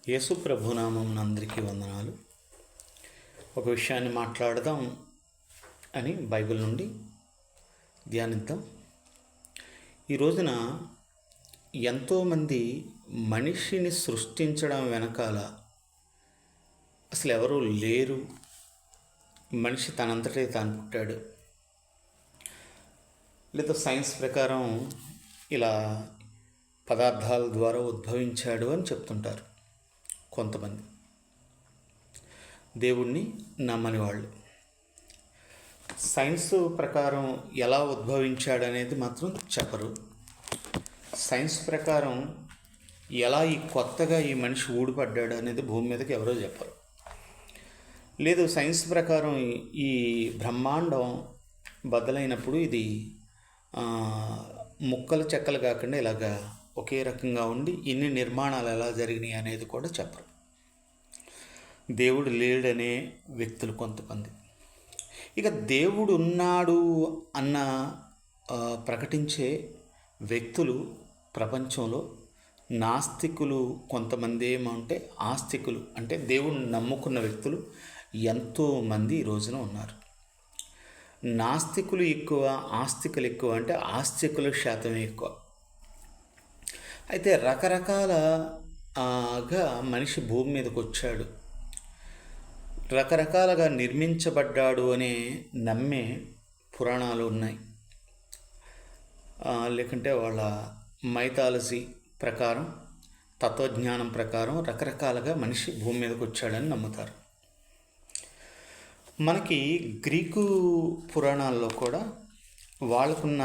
యేసు ప్రభునామం అందరికీ వందనాలు. ఒక విషయాన్ని మాట్లాడదాం అని బైబిల్ నుండి ధ్యానిద్దాం. ఈ రోజున ఎంతోమంది మనిషిని సృష్టించడం వెనకాల అసలు ఎవరూ లేరు, మనిషి తనంతటే తాను పుట్టాడు, లేదా సైన్స్ ప్రకారం ఇలా పదార్థాల ద్వారా ఉద్భవించాడు అని చెప్తుంటారు కొంతమంది దేవుణ్ణి నమ్మని వాళ్ళు. సైన్స్ ప్రకారం ఎలా ఉద్భవించాడు అనేది మాత్రం చెప్పరు. సైన్స్ ప్రకారం ఎలా కొత్తగా ఈ మనిషి ఊడిపడ్డాడు అనేది భూమి మీదకి ఎవరో చెప్పరు. లేదు, సైన్స్ ప్రకారం ఈ బ్రహ్మాండం బద్దలైనప్పుడు ఇది ముక్కలు చెక్కలు కాకుండా ఇలాగా ఒకే రకంగా ఉండి ఇన్ని నిర్మాణాలు ఎలా జరిగినాయి అనేది కూడా చెప్పరు. దేవుడు లేడనే వ్యక్తులు కొంతమంది. ఇక దేవుడు ఉన్నాడు అన్న ప్రకటించే వ్యక్తులు ప్రపంచంలో నాస్తికులు కొంతమంది, ఏమంటే ఆస్తికులు అంటే దేవుడిని నమ్ముకున్న వ్యక్తులు ఎంతోమంది ఈ రోజున ఉన్నారు. నాస్తికులు ఎక్కువ, ఆస్తికులు ఎక్కువ. అంటే ఆస్తికుల శాతమే ఎక్కువ. అయితే రకరకాలగా మనిషి భూమి మీదకి వచ్చాడు, రకరకాలుగా నిర్మించబడ్డాడు అనే నమ్మే పురాణాలు ఉన్నాయి. లేకుంటే వాళ్ళ మైథాలజీ ప్రకారం, తత్వజ్ఞానం ప్రకారం రకరకాలుగా మనిషి భూమి మీదకి వచ్చాడని నమ్ముతారు. మనకి గ్రీకు పురాణాల్లో కూడా వాళ్ళకున్న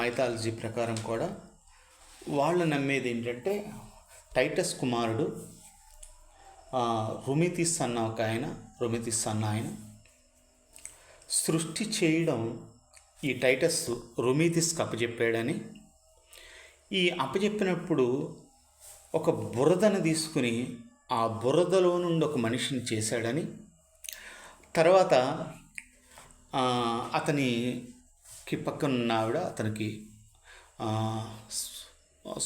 మైథాలజీ ప్రకారం కూడా వాళ్ళు నమ్మేది ఏంటంటే టైటస్ కుమారుడు రుమితిస్ అన్న ఆయన సృష్టి చేయడం ఈ టైటస్ రుమితిస్కి అప్పచెప్పాడని, ఈ అప్పచెప్పినప్పుడు ఒక బురదను తీసుకుని ఆ బురదలో నుండి ఒక మనిషిని చేశాడని, తర్వాత అతనికి పక్కనున్న ఆవిడ అతనికి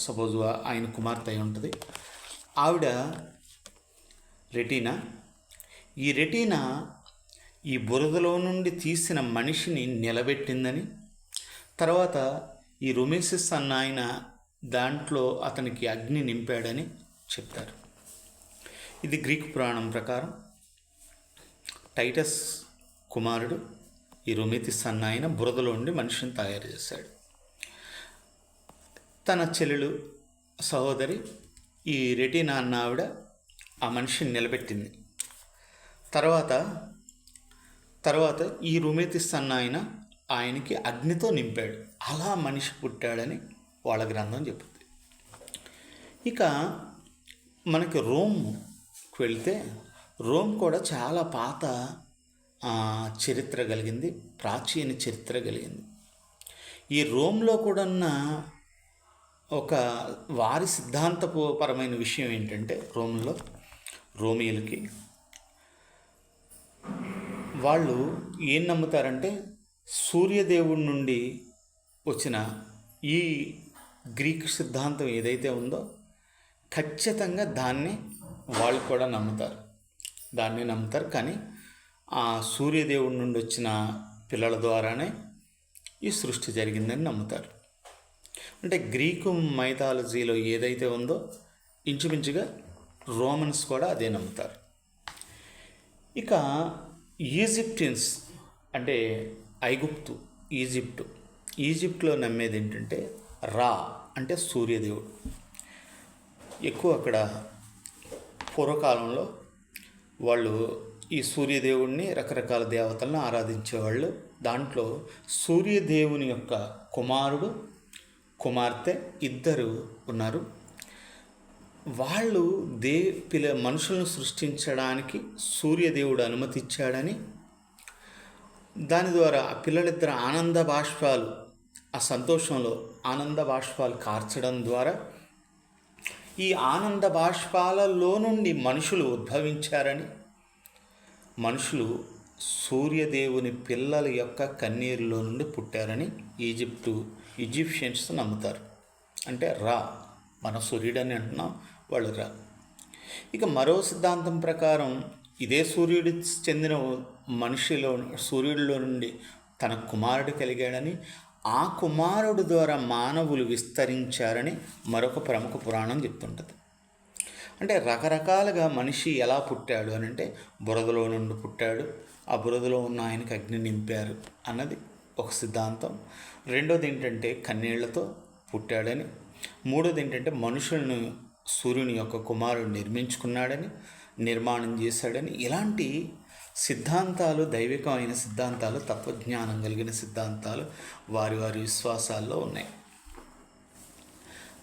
సపోజ్ ఆయన కుమార్తె అయి ఉంటుంది, ఆవిడ రెటీనా. ఈ రెటీనా ఈ బురదలో నుండి తీసిన మనిషిని నిలబెట్టిందని, తర్వాత ఈ రుమేసిస్ అన్న ఆయన దాంట్లో అతనికి అగ్ని నింపాడని చెప్తారు. ఇది గ్రీకు పురాణం ప్రకారం టైటస్ కుమారుడు ఈ రుమేతిస్ అన్న ఆయన బురదలో ఉండి మనిషిని తయారు చేశాడు. తన చెల్లెలు సహోదరి ఈ రెటీనా అన్న ఆవిడ ఆ మనిషిని నిలబెట్టింది. తర్వాత ఈ రుమేతిస్ అన్న ఆయనకి అగ్నితో నింపాడు. అలా మనిషి పుట్టాడని వాళ్ళ గ్రంథం చెప్తుంది. ఇక మనకి రోమ్కి వెళ్తే రోమ్ కూడా చాలా పాత చరిత్ర కలిగింది, ప్రాచీన చరిత్ర కలిగింది. ఈ రోమ్లో కూడా ఉన్న ఒక వారి సిద్ధాంతపరమైన విషయం ఏంటంటే, రోమియోలకి వాళ్ళు ఏం నమ్ముతారంటే సూర్యదేవుడి నుండి వచ్చిన ఈ గ్రీక్ సిద్ధాంతం ఏదైతే ఉందో ఖచ్చితంగా దాన్ని వాళ్ళు కూడా నమ్ముతారు. కానీ ఆ సూర్యదేవుడి నుండి వచ్చిన పిల్లల ద్వారానే ఈ సృష్టి జరిగిందని నమ్ముతారు. అంటే గ్రీకు మైథాలజీలో ఏదైతే ఉందో ఇంచుమించుగా రోమన్స్ కూడా అదే నమ్ముతారు. ఇక ఈజిప్టియన్స్ అంటే ఈజిప్ట్లో నమ్మేది ఏంటంటే రా అంటే సూర్యదేవుడు. ఎక్కువ అక్కడ పూర్వకాలంలో వాళ్ళు ఈ సూర్యదేవుడిని రకరకాల దేవతలను ఆరాధించేవాళ్ళు. దాంట్లో సూర్యదేవుని యొక్క కుమారుడు, కుమార్తె ఇద్దరు ఉన్నారు. వాళ్ళు మనుషులను సృష్టించడానికి సూర్యదేవుడు అనుమతి ఇచ్చాడని, దాని ద్వారా ఆ పిల్లలిద్దరు ఆనంద బాష్పాలు, ఆ సంతోషంలో ఆనంద బాష్పాలు కార్చడం ద్వారా ఈ ఆనంద బాష్పాలలో నుండి మనుషులు ఉద్భవించారని, మనుషులు సూర్యదేవుని పిల్లల యొక్క కన్నీరులో నుండి పుట్టారని ఈజిప్షియన్స్ నమ్ముతారు. అంటే రా, మన సూర్యుడని అంటున్నాం, వాళ్ళు రా. ఇక మరో సిద్ధాంతం ప్రకారం ఇదే సూర్యుడి చెందిన సూర్యుడిలో నుండి తన కుమారుడు కలిగాడని, ఆ కుమారుడు ద్వారా మానవులు విస్తరించారని మరొక ప్రముఖ పురాణం చెప్తుంటుంది. అంటే రకరకాలుగా మనిషి ఎలా పుట్టాడు అని అంటే బురదలో నుండి పుట్టాడు, ఆ బురదలో ఉన్న ఆయనకి అగ్ని నింపారు అన్నది ఒక సిద్ధాంతం. రెండోది ఏంటంటే కన్నీళ్లతో పుట్టాడని. మూడోది ఏంటంటే మనుషులను సూర్యుని యొక్క కుమారుడు నిర్మించుకున్నాడని, నిర్మాణం చేశాడని. ఇలాంటి సిద్ధాంతాలు, దైవికమైన సిద్ధాంతాలు, తత్వజ్ఞానం కలిగిన సిద్ధాంతాలు వారి వారి విశ్వాసాల్లో ఉన్నాయి.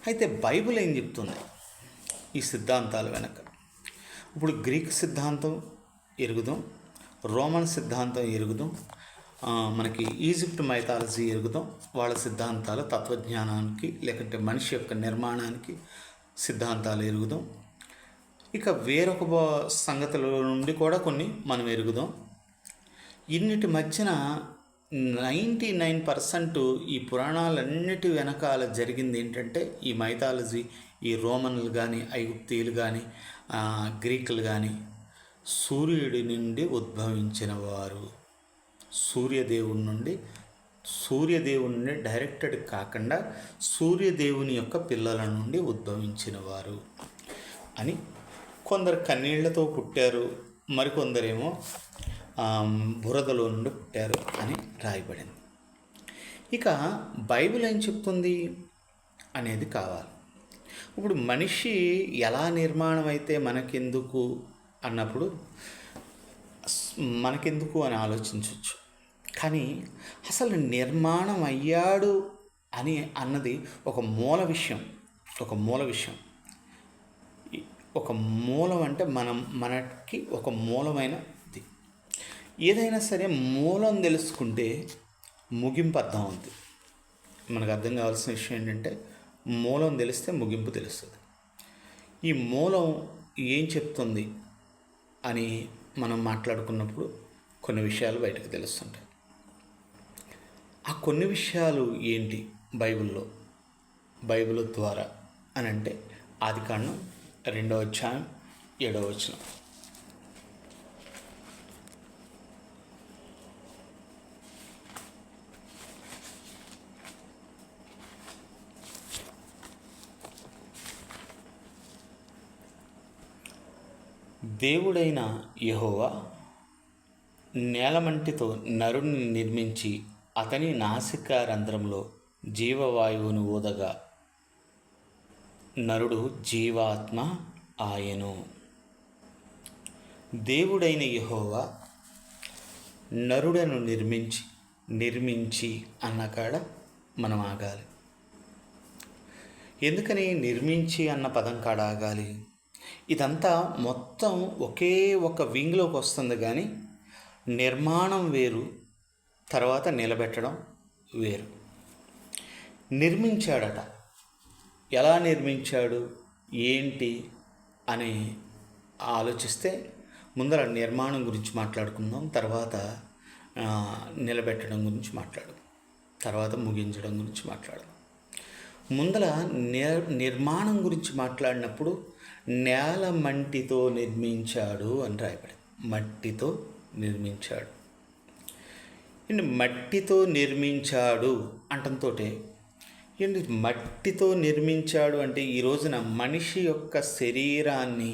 అయితే బైబిల్ ఏం చెప్తుంది ఈ సిద్ధాంతాల వెనక? ఇప్పుడు గ్రీక్ సిద్ధాంతం ఎరుగుదాం, రోమన్ సిద్ధాంతం ఎరుగుదాం, మనకి ఈజిప్ట్ మైథాలజీ ఎరుగుదాం. వాళ్ళ సిద్ధాంతాలు తత్వజ్ఞానానికి లేకుంటే మనిషి యొక్క నిర్మాణానికి సిద్ధాంతాలు ఎరుగుదాం. ఇక వేరొక సంగతుల నుండి కూడా కొన్ని మనం ఎరుగుదాం. ఇన్నిటి మధ్యన 99% ఈ పురాణాలన్నిటి వెనకాల జరిగింది ఏంటంటే ఈ మైథాలజీ, ఈ రోమన్లు కానీ, ఐగుప్తీయులు కానీ, గ్రీకులు కానీ సూర్యుడి నుండి ఉద్భవించిన వారు, సూర్యదేవుని నుండి డైరెక్టెడ్ కాకుండా సూర్యదేవుని యొక్క పిల్లల నుండి ఉద్భవించిన వారు అని. కొందరు కన్నీళ్లతో పుట్టారు, మరికొందరేమో బురదలో నుండి పుట్టారు అని రాయబడింది. ఇక బైబిల్ ఏం చెప్తుంది అనేది కావాలి. ఇప్పుడు మనిషి ఎలా నిర్మాణం అయితే మనకెందుకు అన్నప్పుడు మనకెందుకు అని ఆలోచించవచ్చు. కానీ అసలు నిర్మాణం అయ్యాడు అని అన్నది ఒక మూల విషయం. ఒక మూలం అంటే మనకి ఒక మూలమైనది. ఏదైనా సరే మూలం తెలుసుకుంటే ముగింపు అర్థం అవుతుంది. మనకు అర్థం కావాల్సిన విషయం ఏంటంటే మూలం తెలిస్తే ముగింపు తెలుస్తుంది. ఈ మూలం ఏం చెప్తుంది అని మనం మాట్లాడుకున్నప్పుడు కొన్ని విషయాలు బయటకు తెలుస్తుంటాయి. ఆ కొన్ని విషయాలు ఏంటి బైబిల్ ద్వారా అని అంటే ఆదికాండం 2వ అధ్యాయం 7వ వచనం. దేవుడైన యెహోవా నేలమంటితో నరుని నిర్మించి అతని నాసికా రంధ్రంలో జీవవాయువును ఊదగా నరుడు జీవాత్మ ఆయను. దేవుడైన యెహోవా నరుడను నిర్మించి అన్నకాడ మనం ఆగాలి. ఎందుకని నిర్మించి అన్న పదం కాడ ఆగాలి? ఇదంతా మొత్తం ఒకే ఒక వింగ్లోకి వస్తుంది, కానీ నిర్మాణం వేరు, తర్వాత నిలబెట్టడం వేరు. నిర్మించాడట. ఎలా నిర్మించాడు ఏంటి అని ఆలోచిస్తే ముందర నిర్మాణం గురించి మాట్లాడుకుందాం, తర్వాత నిలబెట్టడం గురించి మాట్లాడదాం, తర్వాత ముగించడం గురించి మాట్లాడదాం. ముందర నిర్మాణం గురించి మాట్లాడినప్పుడు నేల మట్టితో నిర్మించాడు అని రాయబడింది. మట్టితో నిర్మించాడు. మట్టితో నిర్మించాడు అంటంతో ఏంటి మట్టితో నిర్మించాడు అంటే ఈ రోజున మనిషి యొక్క శరీరాన్ని,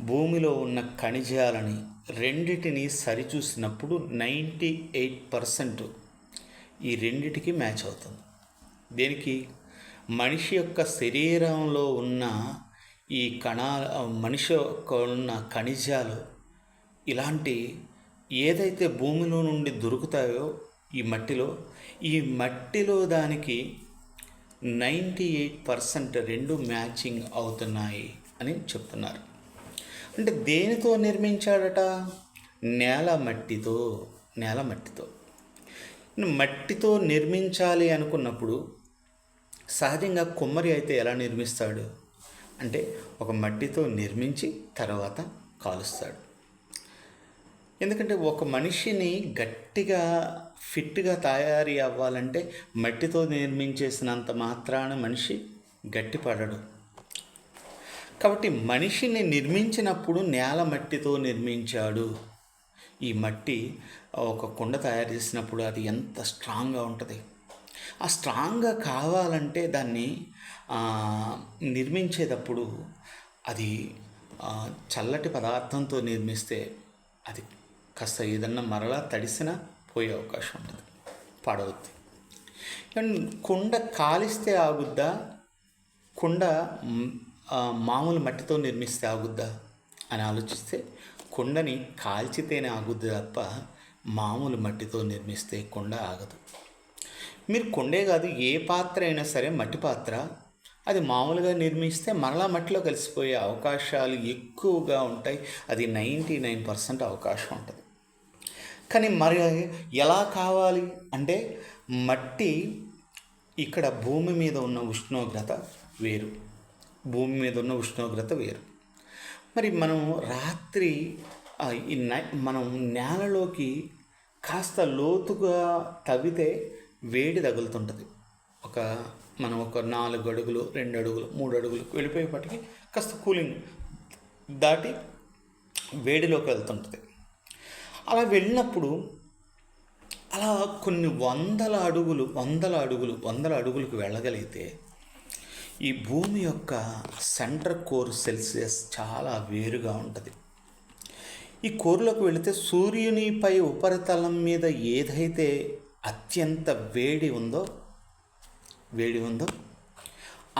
భూమిలో ఉన్న ఖనిజాలని రెండిటిని సరిచూసినప్పుడు 98% ఈ రెండిటికి మ్యాచ్ అవుతుంది. దేనికి? మనిషి యొక్క శరీరంలో ఉన్న ఈ మనిషి యొక్క ఉన్న ఖనిజాలు ఇలాంటి ఏదైతే భూమిలో నుండి దొరుకుతాయో ఈ మట్టిలో దానికి 98% రెండు మ్యాచింగ్ అవుతున్నాయి అని చెప్తున్నారు. అంటే దేనితో నిర్మించాడట? నేల మట్టితో. మట్టితో నిర్మించాలి అనుకున్నప్పుడు సహజంగా కుమ్మరి అయితే ఎలా నిర్మిస్తాడు అంటే ఒక మట్టితో నిర్మించి తర్వాత కాలుస్తాడు. ఎందుకంటే ఒక మనిషిని గట్టిగా ఫిట్గా తయారీ అవ్వాలంటే మట్టితో నిర్మించేసినంత మాత్రాన మనిషి గట్టిపడడు. కాబట్టి మనిషిని నిర్మించినప్పుడు నేల మట్టితో నిర్మించాడు. ఈ మట్టి ఒక కుండ తయారు చేసినప్పుడు అది ఎంత స్ట్రాంగ్గా ఉంటుంది. ఆ స్ట్రాంగ్గా కావాలంటే దాన్ని నిర్మించేటప్పుడు అది చల్లటి పదార్థంతో నిర్మిస్తే అది కాస్త ఏదన్నా మరలా తడిసినా పోయే అవకాశం ఉంటుంది, పాడవుద్ది. కుండ కాలిస్తే ఆగుద్దా, కుండ మామూలు మట్టితో నిర్మిస్తే ఆగుద్దా అని ఆలోచిస్తే కుండని కాల్చితేనే ఆగుద్ది తప్ప మామూలు మట్టితో నిర్మిస్తే కుండ ఆగదు. మీరు కుండే కాదు, ఏ పాత్ర అయినా సరే మట్టి పాత్ర అది మామూలుగా నిర్మిస్తే మరలా మట్టిలో కలిసిపోయే అవకాశాలు ఎక్కువగా ఉంటాయి. అది 99% అవకాశం ఉంటుంది. కానీ మరి ఎలా కావాలి అంటే మట్టి ఇక్కడ భూమి మీద ఉన్న ఉష్ణోగ్రత వేరు, భూమి మీద ఉన్న ఉష్ణోగ్రత వేరు. మరి మనం రాత్రి మనం నేలలోకి కాస్త లోతుగా తవ్వితే వేడి తగులుతుంటుంది. మనం ఒక 4 అడుగులు 2 అడుగులు 3 అడుగులు వెళ్ళిపోయేపటికి కాస్త కూలింగ్ దాటి వేడిలోకి వెళ్తుంటుంది. అలా వెళ్ళినప్పుడు అలా కొన్ని వందల అడుగులకు వెళ్ళగలిగితే ఈ భూమి యొక్క సెంటర్ కోర్ సెల్సియస్ చాలా వేరుగా ఉంటుంది. ఈ కోర్లోకి వెళితే సూర్యునిపై ఉపరితలం మీద ఏదైతే అత్యంత వేడి ఉందో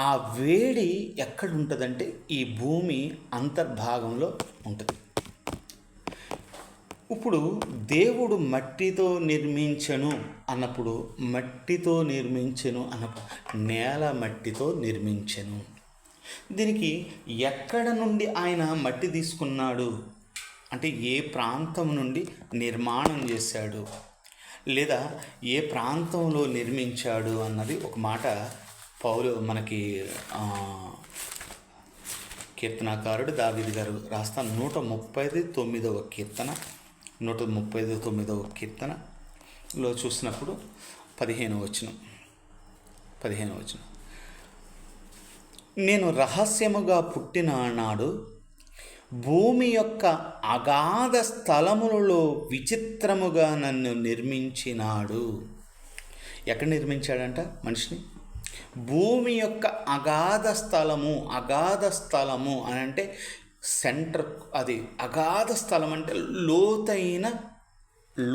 ఆ వేడి ఎక్కడ ఉంటుందంటే ఈ భూమి అంతర్భాగంలో ఉంటుంది. ఇప్పుడు దేవుడు మట్టితో నిర్మించెను అన్నప్పుడు నేల మట్టితో నిర్మించెను. దీనికి ఎక్కడ నుండి ఆయన మట్టి తీసుకున్నాడు అంటే ఏ ప్రాంతం నుండి నిర్మాణం చేశాడు లేదా ఏ ప్రాంతంలో నిర్మించాడు అన్నది ఒక మాట పౌలు మనకి కీర్తనాకారుడు దావీదు గారు రాస్తా 139వ కీర్తనలో చూసినప్పుడు 15వ వచనం నేను రహస్యముగా పుట్టిన నాడు భూమి యొక్క అగాధ స్థలములలో విచిత్రముగా నన్ను నిర్మించినాడు. ఎక్కడ నిర్మించాడంట మనిషిని? భూమి యొక్క అగాధ స్థలము అని అంటే సెంటర్, అది అగాధ స్థలం అంటే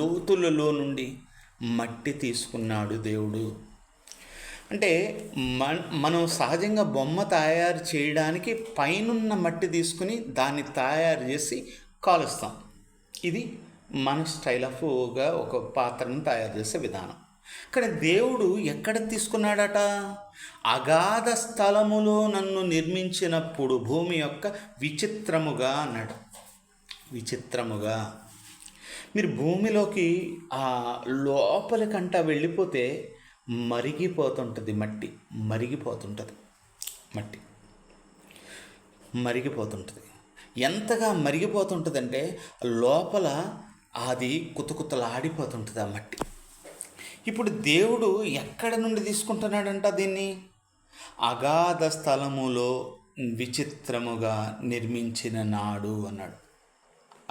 లోతులలో నుండి మట్టి తీసుకున్నాడు దేవుడు. అంటే మనం సహజంగా బొమ్మ తయారు చేయడానికి పైనున్న మట్టి తీసుకుని దాన్ని తయారు చేసి కాలుస్తాం. ఇది మన స్టైల్ ఆఫ్గా ఒక పాత్రను తయారు చేసే విధానం. కానీ దేవుడు ఎక్కడ తీసుకున్నాడట? అగాధ స్థలములో నన్ను నిర్మించినప్పుడు భూమి యొక్క విచిత్రముగా అన్నాడు. విచిత్రముగా మీరు భూమిలోకి ఆ లోపలికంట వెళ్ళిపోతే మరిగిపోతుంటుంది మట్టి మరిగిపోతుంటుంది. ఎంతగా మరిగిపోతుంటుందంటే లోపల అది కుతకుతలాడిపోతుంటుంది ఆ మట్టి. ఇప్పుడు దేవుడు ఎక్కడ నుండి తీసుకుంటున్నాడంట దీన్ని? అగాధ స్థలములో విచిత్రముగా నిర్మించిన నాడు అన్నాడు.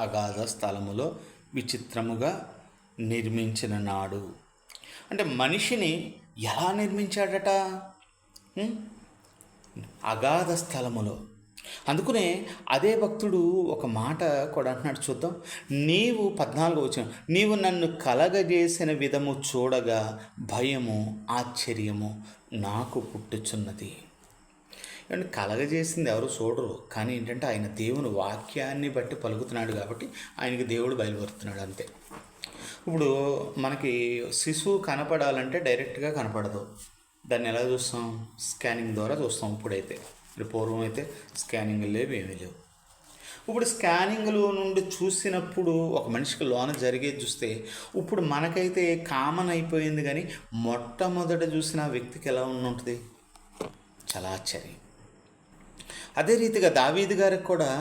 అగాధ స్థలములో విచిత్రముగా నిర్మించిన నాడు అంటే మనిషిని ఎలా నిర్మించాడట? అగాధ స్థలములో. అందుకనే అదే భక్తుడు ఒక మాట కూడా అంటున్నాడు, చూద్దాం. 14వ వచనం, నీవు నన్ను కలగజేసిన విధము చూడగా భయము ఆశ్చర్యము నాకు పుట్టుచున్నది. అంటే కలగజేసింది ఎవరు చూడరు, కానీ ఏంటంటే ఆయన దేవుని వాక్యాన్ని బట్టి పలుకుతున్నాడు కాబట్టి ఆయనకి దేవుడు బయలుపరుతున్నాడు అంతే. ఇప్పుడు మనకి శిశువు కనపడాలంటే డైరెక్ట్గా కనపడదు. దాన్ని ఎలా చూస్తాం? స్కానింగ్ ద్వారా చూస్తాం. ఇప్పుడైతే పూర్వం అయితే స్కానింగ్ లేవు, ఏమీ లేవు. ఇప్పుడు స్కానింగ్లో నుండి చూసినప్పుడు ఒక మనిషికి లోన జరిగేది చూస్తే ఇప్పుడు మనకైతే కామన్ అయిపోయింది, కానీ మొట్టమొదట చూసిన వ్యక్తికి ఎలా ఉంటుంది? చాలా ఆశ్చర్యం. అదే రీతిగా దావీదు గారికి కూడా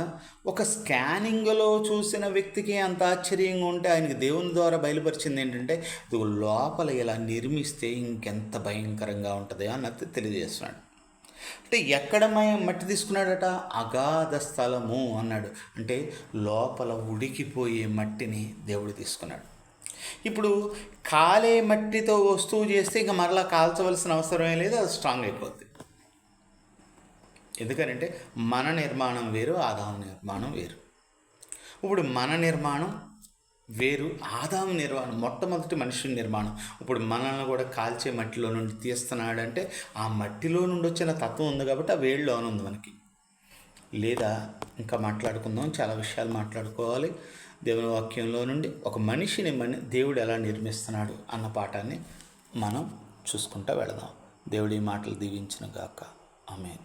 ఒక స్కానింగ్లో చూసిన వ్యక్తికి అంత ఆశ్చర్యంగా ఉంటే ఆయనకి దేవుని ద్వారా బయలుపరిచింది ఏంటంటే ఇది లోపల ఇలా నిర్మిస్తే ఇంకెంత భయంకరంగా ఉంటుంది అన్నది తెలియజేస్తున్నాడు. అంటే ఎక్కడ మట్టి తీసుకున్నాడట? అగాధ స్థలము అన్నాడు. అంటే లోపల ఉడికిపోయే మట్టిని దేవుడు తీసుకున్నాడు. ఇప్పుడు కాలే మట్టితో వస్తువు చేస్తే ఇంకా మరలా కాల్చవలసిన అవసరమే లేదు, అది స్ట్రాంగ్ అయిపోద్ది. ఎందుకంటే మన నిర్మాణం వేరు, ఆదాము నిర్మాణం వేరు. ఇప్పుడు మన నిర్మాణం వేరు, ఆదాము నిర్మాణం మొట్టమొదటి మనిషి నిర్మాణం. ఇప్పుడు మనల్ని కూడా కాల్చే మట్టిలో నుండి తీస్తున్నాడంటే ఆ మట్టిలో నుండి వచ్చిన తత్వం ఉంది కాబట్టి ఆ వేడిలోనే ఉంది మనకి. లేదా ఇంకా మాట్లాడుకుందాం, చాలా విషయాలు మాట్లాడుకోవాలి. దేవుని వాక్యంలో నుండి ఒక మనిషిని దేవుడు ఎలా నిర్మిస్తున్నాడు అన్న పాఠాన్ని మనం చూసుకుంటూ వెళదాం. దేవుడి మాటలు దీవించిన గాక. ఆమేన్.